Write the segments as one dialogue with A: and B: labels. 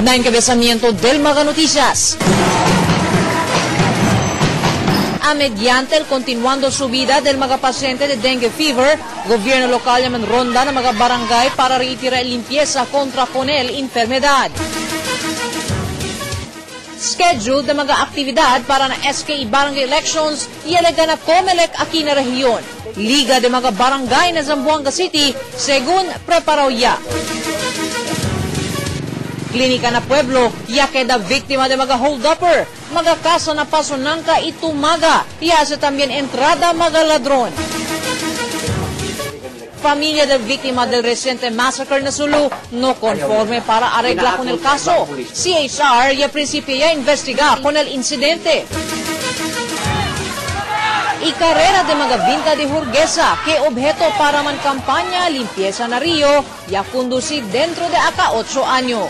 A: Na encabezamiento del Mga Noticias. Mediante el continuando subida del mga pasyente de dengue fever, gobyerno lokal naman ronda ng mga barangay para reitira limpieza kontra con el enfermedad. Scheduled na mga aktibidad para na SKE barangay elections, ialaga na COMELEC aquí na rehiyon. Liga de mga barangay na Zamboanga City, según preparauya. Klinika na Pueblo, ya queda víctima de mga hold-upper. Mga kaso na pasonangka itumaga, yasa también entrada mga ladron. Familia del víctima del reciente massacre na Sulu no conforme para arregla con el caso. CHR ya principio ya investiga con el incidente. Y carrera de mga binta de Hurguesa, que objeto para man kampanya limpieza na Rio, ya conducir dentro de acá 8 años.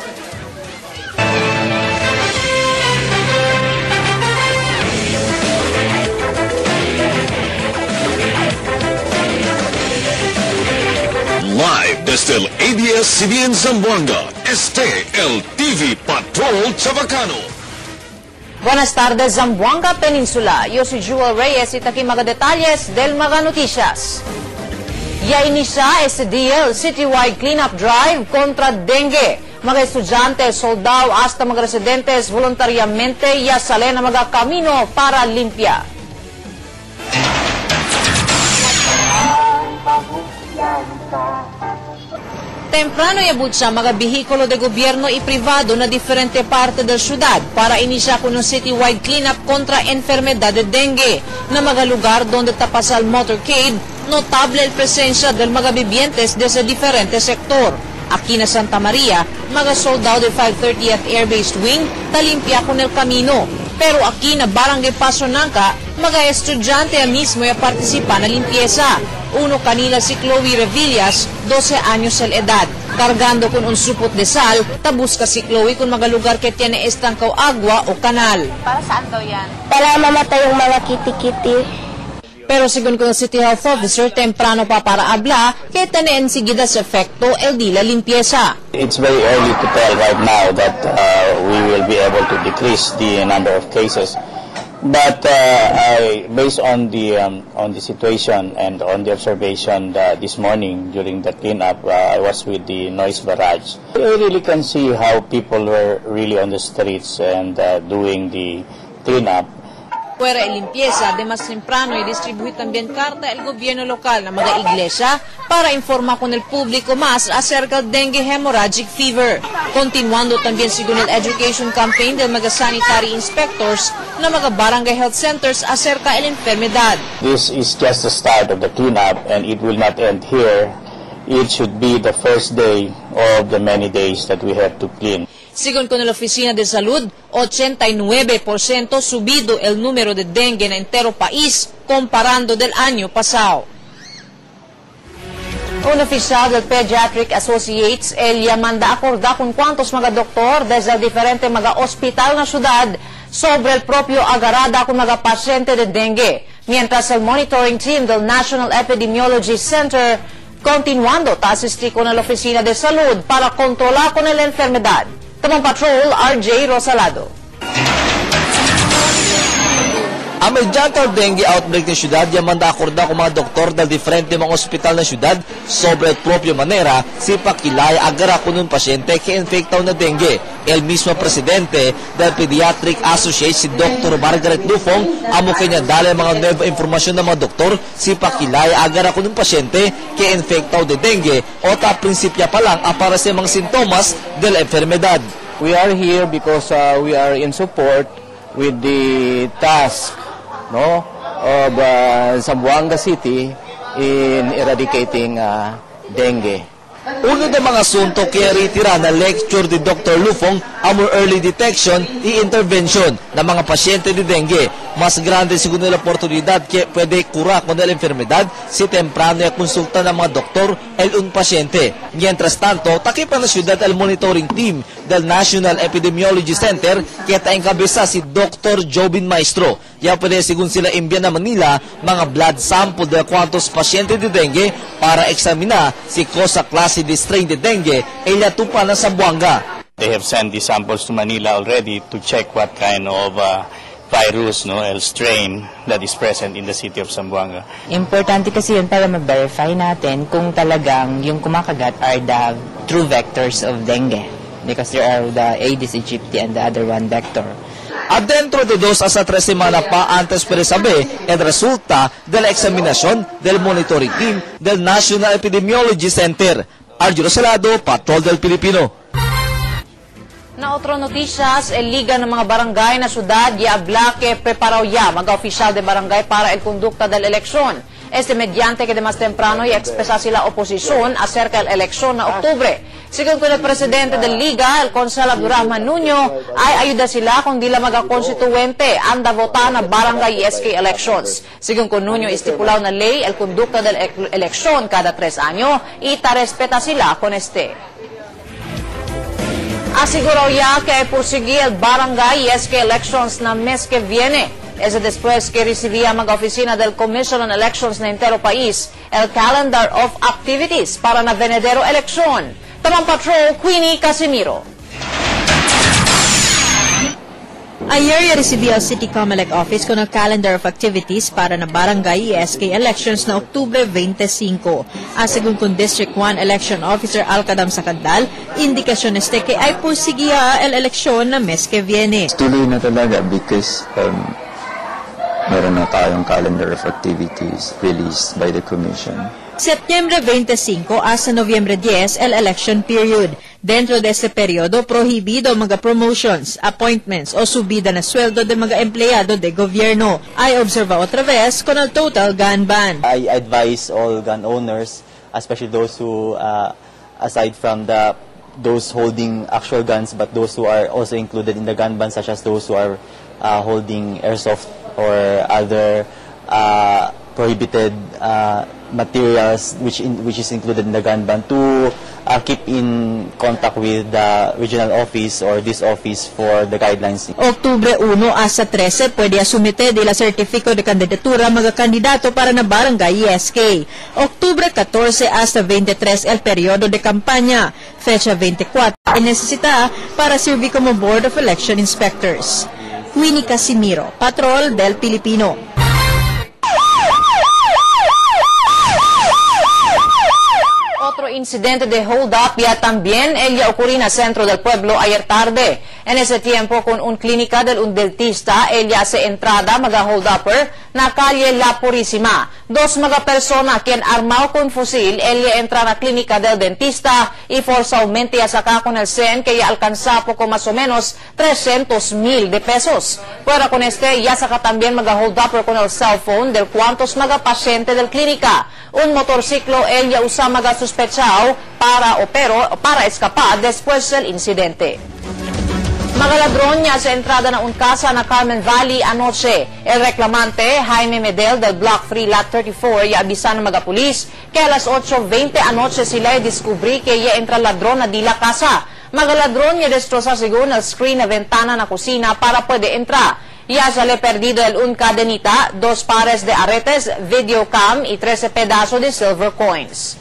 B: Live desde el ABS-CBN Zamboanga, el TV Patrol Chavacano.
A: Buenas tardes, Zamboanga Peninsula. Yo soy Jewel Reyes y aquí mga detalles del Mga Noticias. Ya inicia este día el citywide cleanup drive contra dengue. Mga estudyante, soldado, hasta mga residentes voluntariamente ya salen na mga kamino para limpia. Temprano yabud sa mga bihikulo de gobyerno y privado na diferente parte del syudad para inisya con un citywide cleanup kontra enfermedad de dengue na mga lugar donde tapasal motorcade, notable el presensya del mga vivientes desde diferente sektor. Aquí na Santa Maria, mga soldado de 530th Air Based Wing talimpia con el camino. Pero aquí na Barangay Pasonangka, mga estudyante mismo ya participa na limpieza. Uno kanila si Chloe Revillas, 12 años el edad. Cargando con un supot de sal, tabusca si Chloe kung mga lugar que tiene estangkaw agua o kanal.
C: Para saan daw yan?
D: Para mamatay yung mga kiti-kiti.
A: Pero según con el City Health Officer, temprano pa para habla, que tiene enseguida sa efecto el di la limpieza.
E: It's very early to tell right now that we will be able to decrease the number of cases. But based on the situation and on the observation this morning during the cleanup, I was with the noise barrage. I really can see how people were really on the streets and doing the cleanup.
A: Fuera el limpieza, de más temprano y distribuir también carta el gobierno local na mga iglesia para informar con el público más acerca del dengue hemorrhagic fever. Continuando también según el education campaign del mga sanitary inspectors na mga barangay health centers acerca el enfermedad.
E: This is just the start of the cleanup and it will not end here. It should be the first day of the many days that we have to clean.
A: Según con la Oficina de Salud, 89% subido el número de dengue en entero país comparando del año pasado. Un oficial del Pediatric Associates, ella manda acordar con cuantos mga doktor desde diferentes mga hospital na ciudad sobre el propio agarrada con mga pasyente de dengue, mientras el monitoring team del National Epidemiology Center continuando a asistir con la Oficina de Salud para controlar con la enfermedad. Tamang Patrol, RJ Rosalado.
F: Ang mediante dengue outbreak ng syudad, manda akorda con mga doktor del diferente mga ospital ng syudad sobre el propio manera si pakilaya agara con un pasyente que infectaw na dengue. El mismo presidente del Pediatric Associate, si Dr. Margaret Lufong, amo kanya dali mga nueva informasyon ng mga doktor si pakilaya agara con un pasyente que infectaw de dengue o ta prinsipya pa lang para sa mga sintomas del enfermedad.
G: We are here because we are in support with the task of Zamboanga City in eradicating dengue.
F: Uno ng mga asunto kaya ritira na lecture ni Dr. Lufong ang early detection y intervention ng mga pasyente de dengue. Mas grande segundo la oportunidad que pwede curar con la enfermedad si temprano y konsulta ng mga doktor el un pasyente. Mientras tanto, takipan na siyudad el monitoring team del National Epidemiology Center kaya taengkabisa si Dr. Jobin Maestro. Ya pwede según sila envian na Manila mga blood sample de cuantos pasyente de dengue para eksamina si kosa klase de strain de dengue ella tupa na Zamboanga.
E: They have sent the samples to Manila already to check what kind of virus, strain that is present in the city of Zamboanga.
C: Importante kasi yun para ma-verify natin kung talagang yung kumakagat are the true vectors of dengue. Because there are the Aedes aegypti and the other one vector.
F: Adentro de 2 hasta 3 semanas pa antes per saber el resulta de la examinación del monitoring team del National Epidemiology Center. Arjun Salado, Patrol del Pilipino.
A: Na otro noticias, el Liga ng mga barangay na syudad habla que preparaw ya mga oficial de barangay para el conducta del eleksyon. Mediante que de más temprano y expresa sila oposisyon acerca del eleksyon na Oktubre. Según el presidente del Liga, el Consel Abdurrahman Nuño, ay ayuda sila kung di la magakonstituente anda vota na barangay SK elections. Según con Nuño estipulaw na ley, el conducta del eleksyon kada 3 años, itarespeta sila con este. Aseguró ya que perseguir el barangay y SK elections na mes que viene. Después que recibía mga oficina del Commission on Elections na entero país el calendar of activities para na venidero eleksyon. Tamang Patrol, Queenie Casimiro.
H: Ayer ya recibió el City Comelec Office con el calendar of activities para na barangay y SK elections na Oktubre 25. Según con District 1 Election Officer Alcadam Sakandal, indikasyon que ay persigia el eleksyon na mes que viene.
I: Tuloy na talaga because meron na tayong calendar of activities released by the Commission.
H: Septiembre 25 hasta Noviembre 10 el election period. Dentro de este periodo, prohibido mga promotions, appointments o subida na sweldo de mga empleyado de gobierno. Ay observa otra vez con el total gun ban.
J: I advise all gun owners, especially those who, aside from those holding actual guns, but those who are also included in the gun ban, such as those who are holding airsoft or other prohibited materials which is included in the gun ban, to keep in contact with the regional office or this office for the guidelines.
H: Oktubre 1 hasta 13 pwede asumite de la certificado de candidatura mga kandidato para na barangay SK. Oktubre 14 hasta 23 el periodo de campaña. Fecha 24 necesita para servir como Board of Election Inspectors. Queenie Casimiro, Patrol del Pilipino.
A: Otro incidente de hold-up ya también ocurrió en el centro del pueblo ayer tarde. En ese tiempo, con un clínica del un dentista, ella se entrada mga hold-upper na calle La Purísima. Dos mga persona quien armado con fusil, ella entra na clínica del dentista y forzosamente ya saca con el sen que ya alcanza poco más o menos 300,000 de pesos. Pero con ya saca también mga hold-upper con el cellphone del cuantos mga pasyente del clínica. Un motorciclo ella usa mga sospechado para escapar después del incidente. Mga ladrón niya sa entrada na un casa na Carmen Valley anoche. El reclamante, Jaime Medel del Block 3 Lot 34, ya abisan ng mga pulis que a las 8:20 anoche sila descubrí que ya entra ladrón na di la casa. Mga ladrón niya destroza según el screen na ventana na kusina para puede entrar. Ya sale perdido el un cadenita, 2 pares de aretes, videocam y 13 pedazos de silver coins.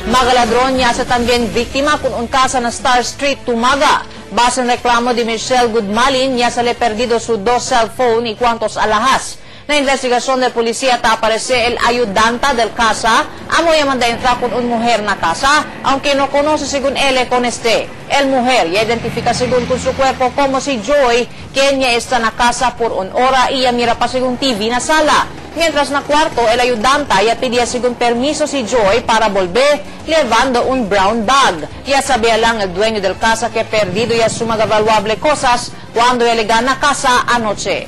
A: Mga ladrón niya sa también biktima con un casa na Star Street, Tumaga. Base en reklamo de Michelle Goodmalin, ya sale perdido su 2 cellphone y cuantos alahas. Na investigación del policía aparece el ayudanta del casa, amoy manda entrar con una mujer na casa, aunque no conoce según él con El mujer ya identifica según con su cuerpo como si Joy, quien ya está na casa por 1 hora y ya mira pa según TV na sala. Mientras na cuarto, el ayudanta ya pedía según permiso si Joy para volver llevando un brown bag. Ya sabía lang el dueño del casa que perdido ya su mga valuable cosas cuando él gana casa anoche.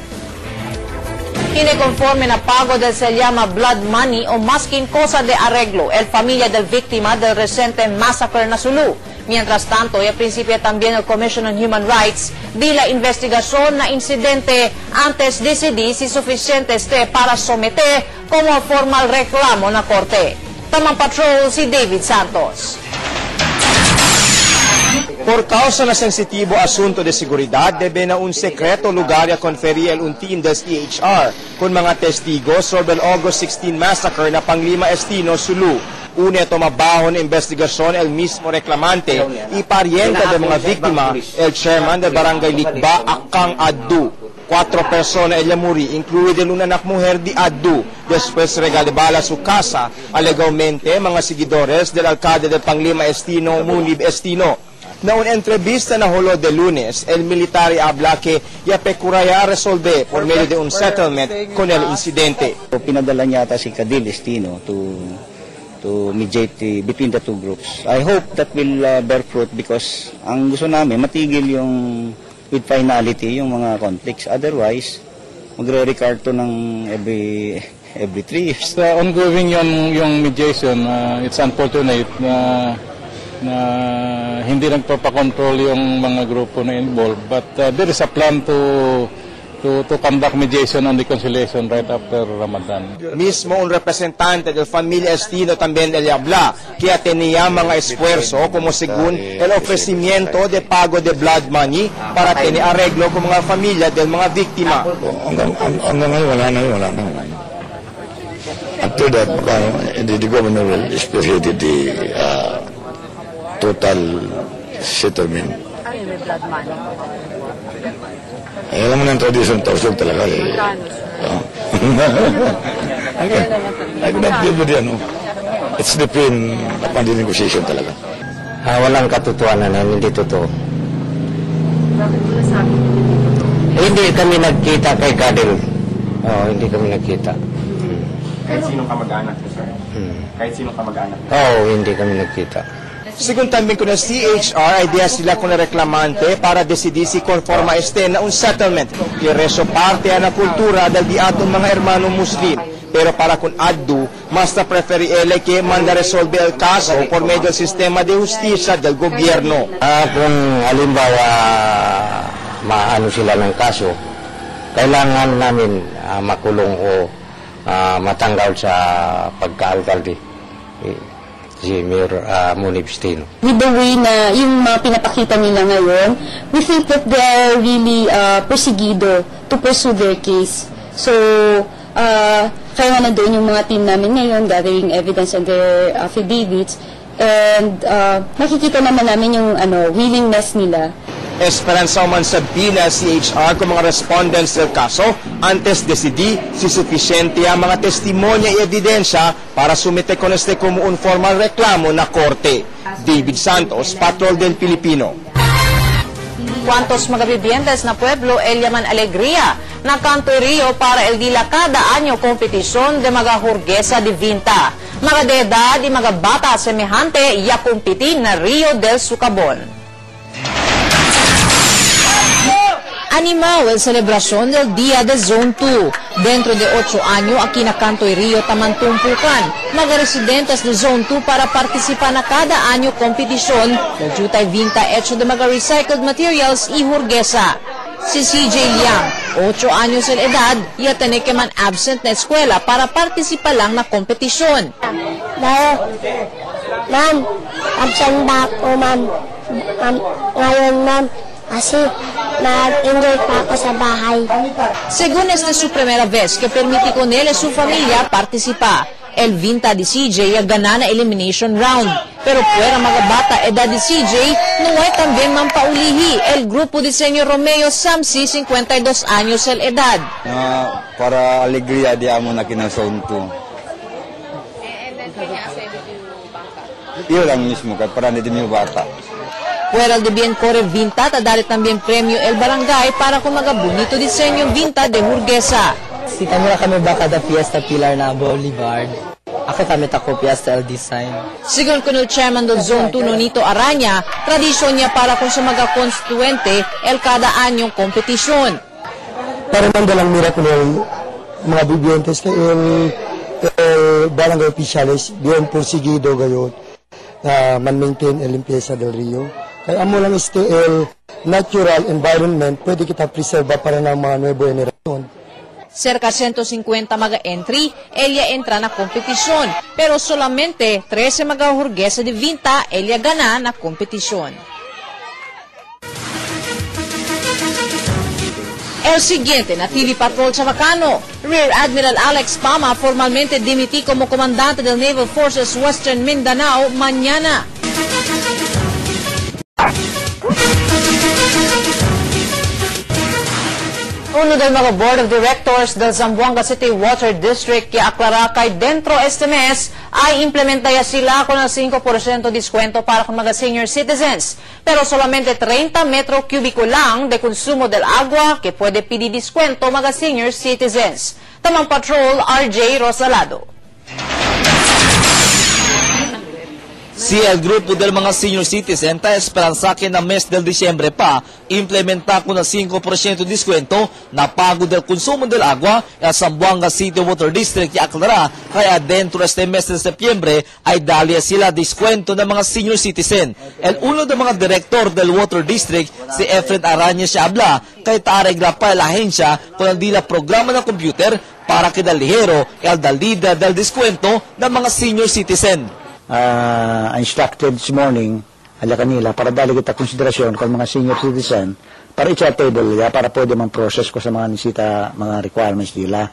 A: Conforme na pago del se llama blood money o masking cosa de arreglo, el familia del víctima del reciente massacre na Sulu. Mientras tanto, y al principio también el Commission on Human Rights di la investigación na incidente antes decidir si suficiente para someter como formal reclamo na korte. Tamang Patrol, si David Santos.
K: Por causa na sensitibo asunto de seguridad, debe na un sekreto lugar a conferir un team del EHR con mga testigos sobre el August 16 massacre na Panglima Estino, Sulu. Una tomabajo na investigasyon el mismo reclamante y pariente de mga biktima, el chairman del barangay Likba, Akang Addu. 4 personas ella muri, incluida una anak mujer de Addu. Después regalibala su casa, alegalmente mga seguidores del alcalde del Panglima Estino, Munib Estino. Na una entrevista na hulo de lunes, el military habla que ya procurará resolver por medio de un settlement con el incidente.
L: Pinadala niya ata si Cadil Estino to mediate between the two groups. I hope that will bear fruit because ang gusto namin matigil yung with finality yung mga conflicts. Otherwise, magre-recur to ng every 3 years.
M: Ongoing yung mediation. It's unfortunate na hindi nagpapakontrol yung mga grupo na involved. But there is a plan to conduct mediation on reconciliation right after Ramadan.
K: Mismo un representante del familia Estino también le habla que tenía mga esfuerzo como según el ofrecimiento de pago de blood money para tener arreglo con mga familia del mga biktima.
N: Hanggang ngayon wala na. After that, the governor will spearhead the total settlement.
O: May blood money.
N: Alam mo na ang tradisyon, tausog talaga. I could not deal with it, It's depend upon the negotiation talaga.
L: Walang katotohanan na hindi totoo. Hindi kami nagkita kay Cadil. Hindi kami nagkita.
K: Kahit sinong kamag-anak ko, sir? Kahit sinong kamag-anak?
L: Hindi kami nagkita.
K: Según también con el CHR, idea sila con el reclamante para decidir si conforma na un settlement que reso parte a la cultura del diatong mga hermano muslim. Pero para con Addu, mas na preferible que manda resolver el caso por medio del sistema de justicia del gobierno.
L: Kung halimbawa maano sila ng kaso, kailangan namin makulong o matanggal sa pagka-alkalde. Si Mayor Munib Estino.
P: With the way na yung mga pinapakita nila ngayon, we think that they are really perseguido to pursue their case. So, kaya nga nandoon yung mga team namin ngayon, gathering evidence on their affidavits, and makikita naman namin yung willingness nila.
K: Esperanza man sabihin na CHR kung mga respondents del kaso antes decidir si suficiente ang mga testimonya y ebidensya para sumite con este como un formal reklamo na korte. David Santos, Patrol del Pilipino.
A: Cuantos mga vivientes na pueblo el llaman alegría na Canto Rio para el di la cada año kompetisyon de mga hurgesa de vinta. Mga de edad y mga bata semejante ya kumpitin na Rio del Sucabon. Animado el celebración del Día de Zone 2. Dentro de 8 años, aquí na Cantoy Rio tamantumpukan mga residentes de Zone 2 para participar na cada año kompetisyon del Jutay Vinta hecho de mga recycled materials y hurgesa. Si CJ Liang, 8 años en edad, ya tiene que man absent na eskwela para participar lang na kompetisyon.
D: Ma'am, absent ba ako, ma'am? Ngayon, ma'am, kasi nag-enjoy pa ako sa bahay.
A: Según esta es su primera vez que permite con él y su familia participar. El Vinta de CJ ya gana na elimination round. Pero fuera mga bata edad de CJ, no hay también mampaulihi el grupo de Senyor Romeo Samsi, 52 años el edad.
Q: Para alegría di amo na kinasawin to. Iyo lang mismo, para hindi mo bata.
A: Fuera de bien corre Vinta, ta dare también premio el barangay para con mga bonito diseño Vinta de hurgesa.
C: Sita mula kami baka da Fiesta Pilar na Boulevard. Ako kami tako Fiesta El Design.
A: Según con el chairman del Zone 2 Nonito Araña, tradisyon niya para con sa mga konstituente el kada anyong kompetisyon.
R: Para mandalang mira ko ng mga vivientes kay el barangay officiales bien porsigido gayon man-maintain el limpieza del Rio. Kaya amo lang el natural environment, pwede kita preserva para ng mga nuevo generasyon.
A: Cerca 150 mga entry, ella entra na kompetisyon, pero solamente 13 mga hurgesa de Vinta, ella gana na kompetisyon. El siguiente na TV Patrol Chavacano, Rear Admiral Alex Pama formalmente dimití como comandante del Naval Forces Western Mindanao mañana. Uno del mga Board of Directors del Zamboanga City Water District que aclara kay dentro este mes ay implementaya sila con el 5% descuento para con mga senior citizens. Pero solamente 30 metro cubico lang de consumo del agua que puede pedir descuento mga senior citizens. Tamang Patrol, RJ Rosalado.
F: Si el grupo del mga senior citizen ta esperanza que na mes del Disyembre pa implementa ko na 5% descuento na pago del consumo del agua sa Zamboanga City Water District y aclara kaya dentro este mes de Septiembre ay dali sila descuento ng mga senior citizen. El uno de mga director del Water District si Efren Arañez siya habla kay taregla pa la ahensya kung hindi la programa ng computer para que dal ligero el dal líder del descuento ng mga senior citizen.
L: Instructed this morning ala kanila para dali kita konsiderasyon kung mga senior citizen para i-table para pwede man process ko sa mga nisita mga requirements nila.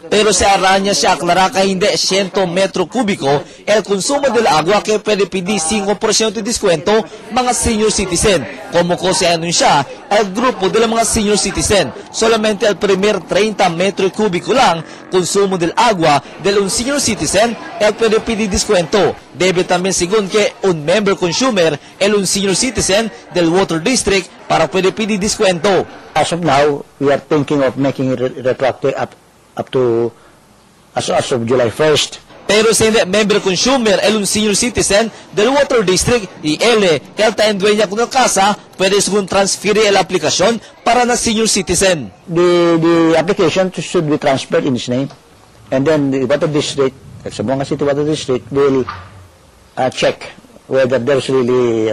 F: Pero si Araña siya aclara que hindi 100 metro cubico el consumo del agua que puede pedir 5% de descuento mga senior citizen. Como ko se anuncia el grupo de mga senior citizen, solamente el primer 30 metro cubico lang consumo del agua del un senior citizen el puede pedir descuento. Debe también según que un member consumer el un senior citizen del water district para puede pedir descuento.
L: As of now, we are thinking of making it retroactive up to as of July 1st.
F: Pero si hindi member consumer el un senior citizen del water district y ele que alta en dueña con el casa puede según transferir el aplicación para na senior citizen.
L: The application should be transferred in his name, and then the water district, Zamboanga City Water District, will check whether there's really,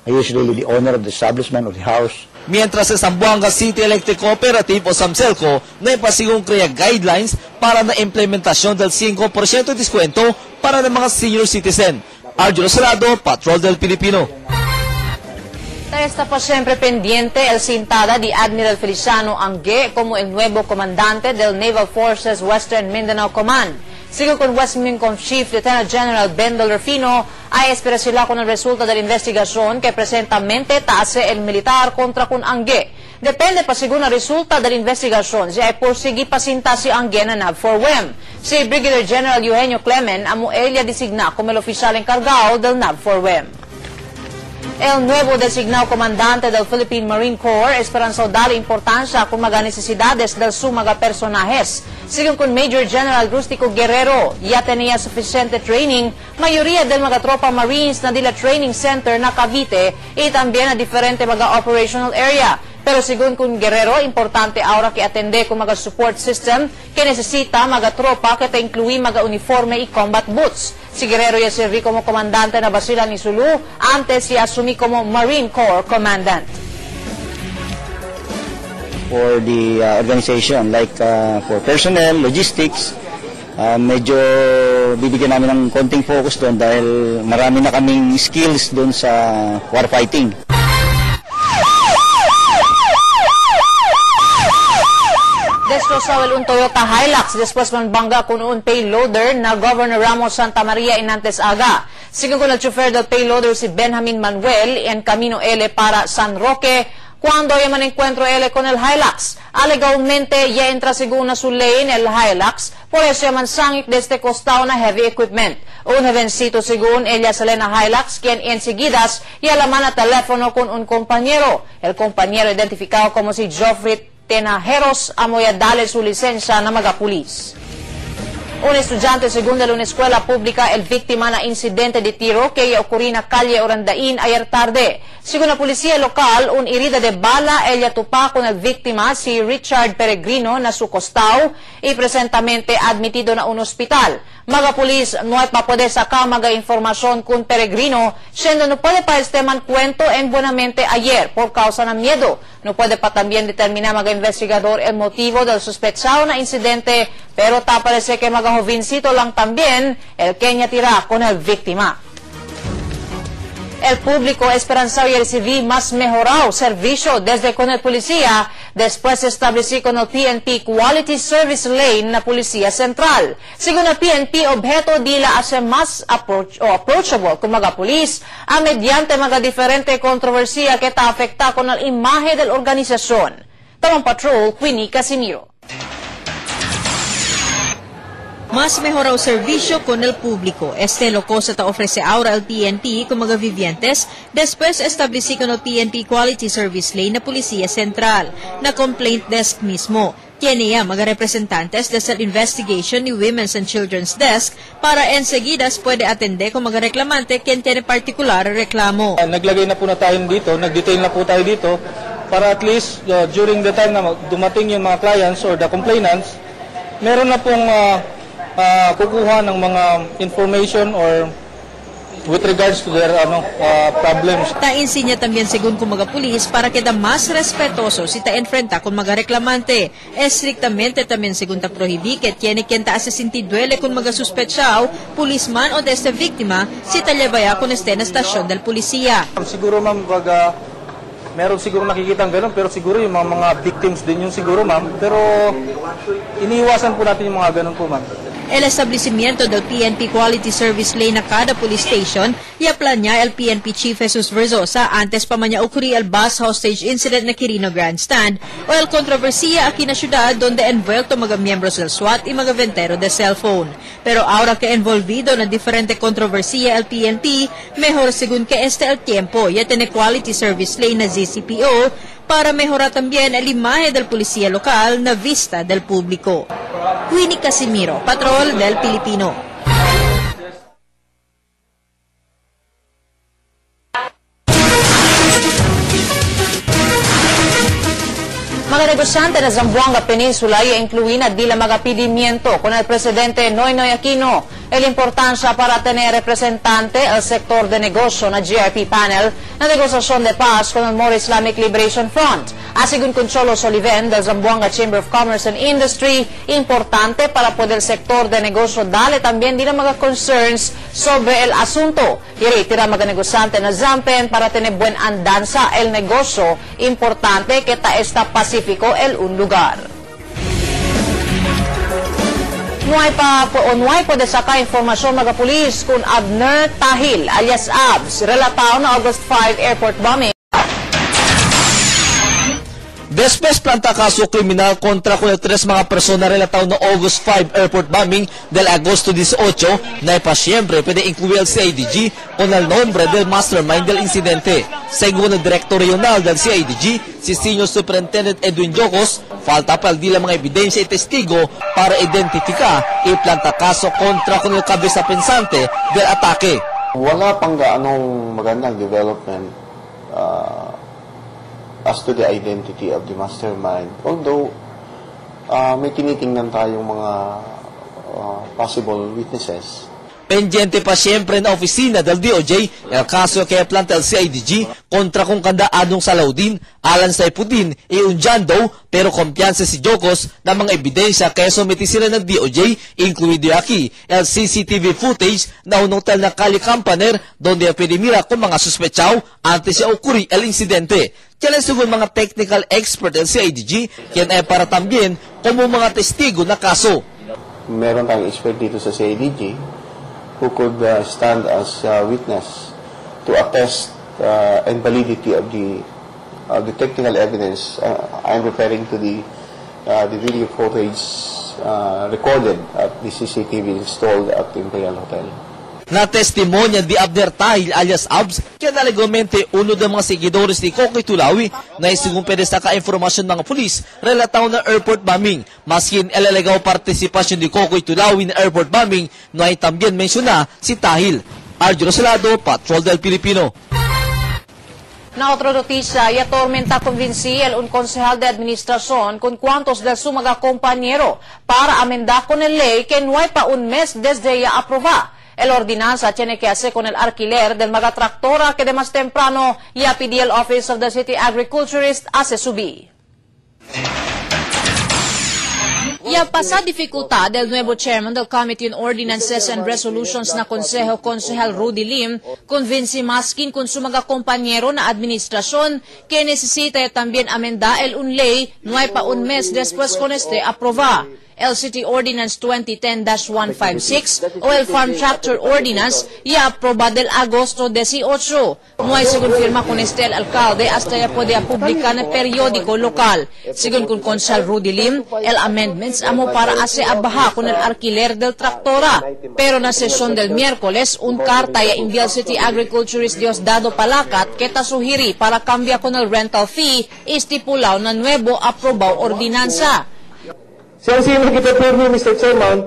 L: usually the owner of the establishment or the house.
F: Mientras sa Zamboanga City Electric Cooperative o SAMCELCO na ipasigong kaya guidelines para na implementasyon del 5% descuento para ng mga senior citizen. Arjo Rosalado, Patrol del Pilipino.
A: Está pa siempre pendiente el cintada de Admiral Feliciano Angue como el nuevo comandante del Naval Forces Western Mindanao Command. Sigo con West Mincom Chief Lieutenant General Bendel Rufino, ay espera sila con el resulta de la investigación que presentamente hace el militar contra con Angue. Depende pa según el resulta de la investigación si ay porsigi pasinta si Angue na NAV4WEM. Si Brigadier General Eugenio Clemen amo ella designa como el oficial encargado del NAV4WEM. El nuevo designado comandante del Philippine Marine Corps esperanzó darle importancia con mga necesidades del su mga personajes. Según con Major General Rustico Guerrero, ya tenía suficiente training, mayoría del mga tropa Marines na dila training center na Cavite y también a diferente mga operational area. Pero según con Guerrero, importante ahora que atende con mga support system que necesita mga tropa que te incluye mga uniforme y combat boots. Si Guerrero ya serví como comandante na Basilan ni Sulu, antes siya asumí como Marine Corps Commandant.
L: For the organization, like for personnel, logistics, medyo bibigyan namin ng konting focus doon dahil marami na kaming skills doon sa warfighting.
A: Destrosa un Toyota Hilux después manbangga con un payloader na Governor Ramos Santa Maria Inantes Aga. Según con el chofer del payloader si Benjamin Manuel en camino ele para San Roque, cuando ya man encuentro ele con el Hilux. Alegadamente ya entra según a su lane el Hilux, por eso ya man sangit desde costado na heavy equipment. Un jovencito según ella sale na Hilux, quien enseguidas ya la manda teléfono con un compañero. El compañero identificado como si Joffrey Tenajeros amoya dale su licencia na mga pulis. Un estudiante según de una escuela pública el víctima na incidente de tiro que ocurrió na calle Orandain ayer tarde. Según la policía local, un herida de bala ella tupa con el víctima si Richard Peregrino na su costado y presentamente admitido na un hospital. Mga pulis no hay pa poder sacar mga informasyon con Peregrino, siendo no puede pa esteman cuento en buenamente ayer por causa ng miedo. No puede pa también determinar mga investigador el motivo del sospechado na incidente, pero ta parece que mga jovencito lang también el que niya tira con el víctima. El público esperanzado y recibí más mejorado servicio desde con el policía después establecí con el PNP Quality Service Lane na Policía Central. Según el PNP, objeto dila hace más approachable kung mga pulis mediante mga diferente kontrobersiya que ta afecta con el imahe del organisasyon. Tamang Patrol, Queenie Casimiro.
H: Mas mejorado servicio con el público. Este lo cosa ta ofrece ahora el PNP con mga vivientes después establecí con el PNP Quality Service Lane na Policía Central na complaint desk mismo. Tiene mga representantes desde el investigation ni Women's and Children's Desk para enseguidas puede atender con mga reklamante quien tiene particular reklamo.
O: Naglagay na po na tayo dito, nag-detail na po tayo dito para at least during the time na dumating yung mga clients or the complainants, meron na pong kukuha ng mga information or with regards to their problems.
H: Ta-insinya también según kung mga pulis para queda más respetuoso si ta-enfrenta con mga reklamante. Estrictamente también según ta prohibí que tiene quien ta duele con mga suspetsyaw, pulisman o desde víctima si ta-llevaya con este na stasyon del pulisía.
O: Siguro ma'am, meron siguro nakikita ganun, pero siguro yung mga victims din yung siguro ma'am, pero iniiwasan po natin yung mga ganun po ma'am.
H: El establecimiento del PNP Quality Service Lane a cada police station y planear el PNP Chief Jesus Verzosa antes pa man ocurrir el bus hostage incident na Quirino Grandstand o el kontrobersiya aquí na syudad donde envuelto mga miembros del SWAT y mga ventero de cellphone. Pero ahora que envolvido na diferente kontrobersiya el PNP, mejor según que este el tiempo ya tiene Quality Service Lane na ZCPO para mejorar también el imahe del policía local na vista del público. Queenie Casimiro, Patrol del Pilipino.
A: Mga negosyante na Zamboanga Peninsula ay incluina dila mga pidimiento con el presidente Noynoy Aquino. El importancia para tener representante el sector de negocio na GRP panel na negosasyon de paz con el More Islamic Liberation Front. Asigun Concholo Soliven del Zamboanga Chamber of Commerce and Industry, importante para poder el sector de negocio dale también dila mga concerns sobre el asunto. Tira mga negosyante na Zampen para tener buen andanza el negocio. Importante que ta esta pacífico el un lugar. Nuay po de saka informasyon mga pulis kung Abner Tahil alias Abs, relataw na August 5 airport bombing.
F: Después planta caso kriminal kontra con tres mga persona relataw na August 5 airport bombing del agosto 18 na siempre pwede incluir el CIDG con el nombre del mastermind del incidente. Según el director regional del CIDG, si Senior Superintendent Edwin Jocos, falta pa dila mga ebidensya y testigo para identificar y planta caso kontra con el cabeza pensante del atake.
S: Wala pang gaanong magandang development as to the identity of the mastermind. Although, may tinitingnan tayong mga possible witnesses.
F: Pendiente pa siyempre na opisina del DOJ el kaso kaya planta el CIDG kontra kung kandaanong Salaudin, Alan Saipuddin, Unjando, pero kumpiyansa si Jocos na mga ebidensya kaya sumiti sila ng DOJ, incluido aquí el CCTV footage na un hotel na Cali Campaner donde pinimira kung mga suspetsaw antes siya okuri el insidente. Kaya sugun mga technical expert del CIDG, kaya ay para tambien como mga testigo na kaso.
S: Meron tayong expert dito sa CIDG who could stand as witness to attest and validity of the technical evidence. I'm referring to the video footage recorded at the CCTV installed at the Imperial Hotel.
F: Na testimonya di Abner Tahil alias Abs, kaya nalegalmente uno ng mga seguidores ni Kokoy Tulawi na isigong pwede sa ka-informasyon ng pulis relataw na airport bombing. Maskin elalegaw partisipasyon ni Kokoy Tulawi na airport bombing, no ay tambien mensyona si Tahil. Arjo Rosalado, Patrol del Pilipino.
A: Na otra noticia, y atormenta convencí un concejal de administración con cuantos de su mga compañero para amendar con el ley que no hay pa un mes desde ya aprobada. El ordinanza tiene que hacer con el alquiler del mga tractora que de más temprano ya pidió el Office of the City Agriculturist hace subir. Ya pasa dificultad del nuevo chairman del Committee on Ordinances and Resolutions na Consejal Rudy Lim, convince maskin con su mga compañero na administrasyon que necesita también amenda un ley no hay pa un mes después con este aprova. El City Ordinance 2010-156 o el Farm Tractor Ordinance ya aproba del agosto 18. No hay según firma con este el alcalde hasta ya puede publicar en el periódico local. Según con Consejal Rudy Lim, el amendments amo para hacer abajo con el alquiler del tractora. Pero en la sesión del miércoles, un carta ya envió al City Agriculturist Diosdado Palacat que ta suhiri para cambiar con el rental fee estipulado na nuevo aprobado ordinanza.
T: Sino kita pirmi, Mr. Chairman,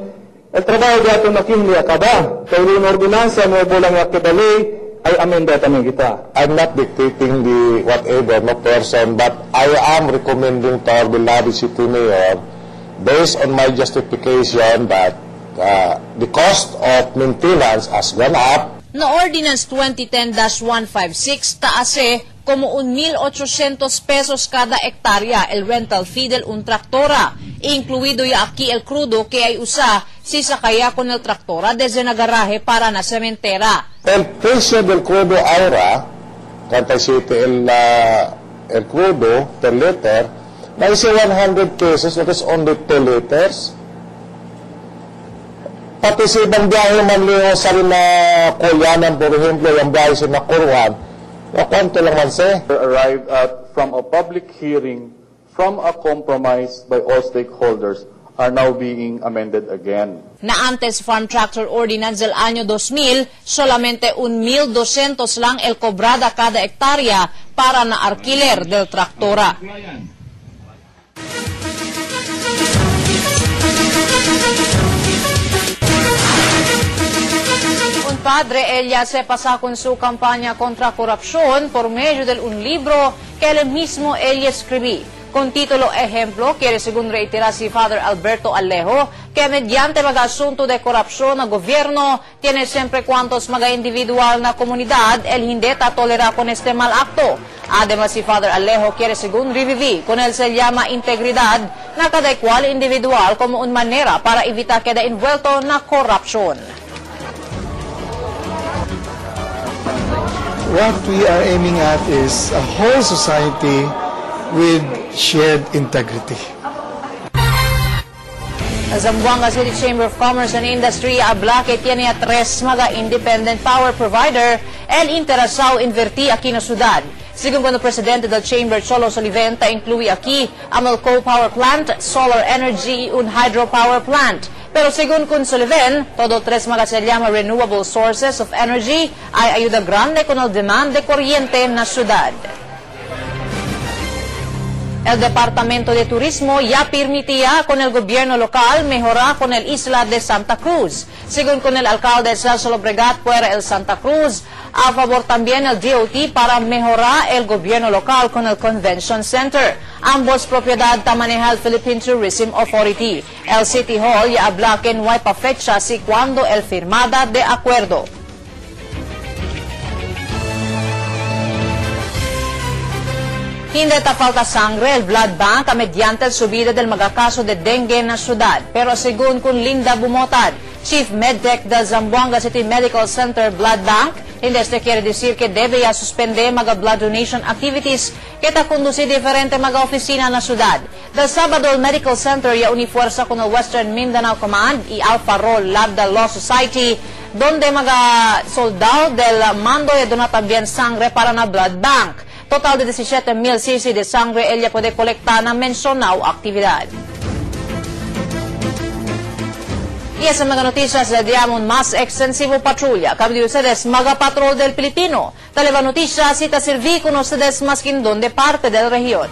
T: el trabajo de ato nakihili akaba. Kaya yung ordinansa mo bulang akibali ay amenda tamin kita.
U: I'm not dictating the whatever, no person, but I am recommending to our beloved city mayor, based on my justification that the cost of maintenance has gone up.
A: No Ordinance 2010-156 taase como 1,800 pesos cada hektarya el rental fee del un tractora, incluido ya aquí el crudo que ay usa si sakaya con el tractora desde na garaje para na sementera.
U: El precio del crudo ahora, 37 el crudo per liter, na isi 100 pesos, that is only 2 liters. Pati sa ibang biyahe man liyo sa rin na Kuyanan, por ejemplo, yung biyahe sa Nakuruan, kwanto lang man siya.
V: Arrived at from a public hearing, from a compromise by all stakeholders, are now being amended again.
A: Na antes Farm Tractor Ordinance del año 2000, solamente 1,200 lang el cobrada cada hektarya para na alquiler del tractora. Un padre, ella se pasa con su campaña contra corrupción por medio de un libro que él mismo ella escribió. Con título Ejemplo, quiere según reiterar si Father Alberto Alejo que mediante mga asunto de corrupción al gobierno, tiene siempre cuantos mga individual na comunidad, el hindi tolera con este mal acto. Además, si Father Alejo quiere según revivir, con él se llama integridad na cada cual individual como una manera para evitar queda envuelto na corrupción.
W: What we are aiming at is a whole society with shared integrity.
A: Zamboanga City Chamber of Commerce and Industry habla que tiene a 3 mga independent power provider el interesado invertir aquí na ciudad. Según el presidente del Chamber, Cholo Soliventa, incluye aquí ang coal power plant, solar energy y un hydropower plant. Pero según con Sullivan, todo 3 mga se llama renewable sources of energy ay ayuda grande con el demand de corriente na ciudad. El Departamento de Turismo ya permitía con el gobierno local mejorar con el isla de Santa Cruz. Según con el alcalde Celso Lobregat fuera el Santa Cruz, a favor también el DOT para mejorar el gobierno local con el Convention Center. Ambos propiedad ta maneja el Philippine Tourism Authority. El City Hall ya habla que no hay pa fecha si cuando el firmada de acuerdo. Hindi ta falta sangre el blood bank mediante el subida del mga kaso de dengue na syudad. Pero según con Linda Bumotad, Chief Medtech del Zamboanga City Medical Center Blood Bank, hindi este quiere decir que debe ya suspender mga blood donation activities que ta conducir diferente mga oficina na syudad. Del Sabado, el Medical Center ya unifuerza con el Western Mindanao Command y Alpha Roll Labda Law Society, donde mga soldado del mando ya dona también sangre para na blood bank. Total de 17,000 cc de sangre ella puede colectar na mencionado actividad. Y esa mga noticias le diamond más extensivo patrulla. Kami de ustedes, mga patrol del Pilipino. Taleva noticias, ita serví con ustedes más que en donde parte del región.